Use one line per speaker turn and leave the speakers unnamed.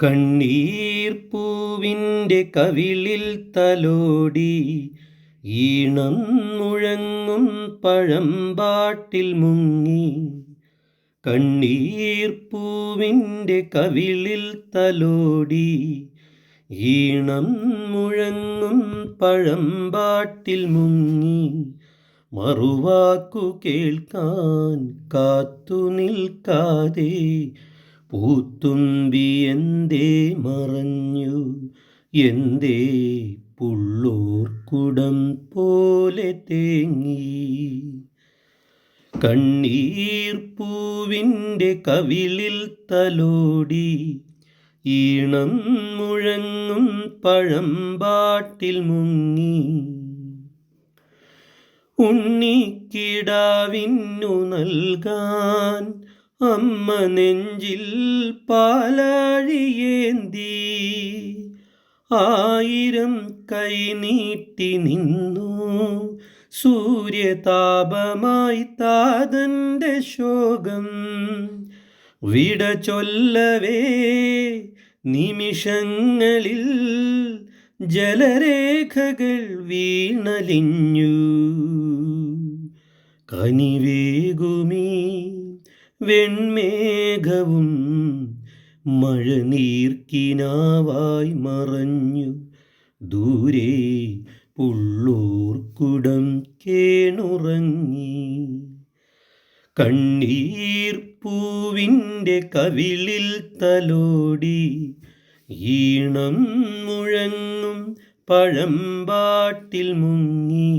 കണ്ണീർ പൂവിൻ്റെ കവിളിൽ തലോടി ഈണം മുഴങ്ങും പഴമ്പാട്ടിൽ മുങ്ങി. കണ്ണീർ പൂവിൻ്റെ കവിളിൽ തലോടി ഈണം മുഴങ്ങും പഴമ്പാട്ടിൽ മുങ്ങി. മറുവാക്കു കേൾക്കാൻ കാത്തു നിൽക്കാതെ പൂത്തുമ്പി എന്തേ മറഞ്ഞു, എന്തേ പുള്ളൂർക്കുടം പോലെ തേങ്ങി. കണ്ണീർ പൂവിൻ്റെ കവിളിൽ തലോടി ഈണം മുഴങ്ങും പഴമ്പാട്ടിൽ മുങ്ങി. ഉണ്ണിക്കിടാവിന്നു നൽകാൻ അമ്മ നെഞ്ചിൽ പാലാഴിയേന്തി 1000 കൈ നീട്ടി നിന്നു. സൂര്യതാപമായി താതൻ്റെ ശോകം വിട ചൊല്ലവേ നിമിഷങ്ങളിൽ ജലരേഖകൾ വീണലിഞ്ഞു. കനിവേകുമീ വെൺമേഘവും മഴനീർക്കിനാവായി മറഞ്ഞു. ദൂരെ പുള്ളൂർക്കുടം കേണുറങ്ങി. കണ്ണീർ പൂവിൻ്റെ കവിളിൽ തലോടി ഈണം മുഴങ്ങും പഴമ്പാട്ടിൽ മുങ്ങി.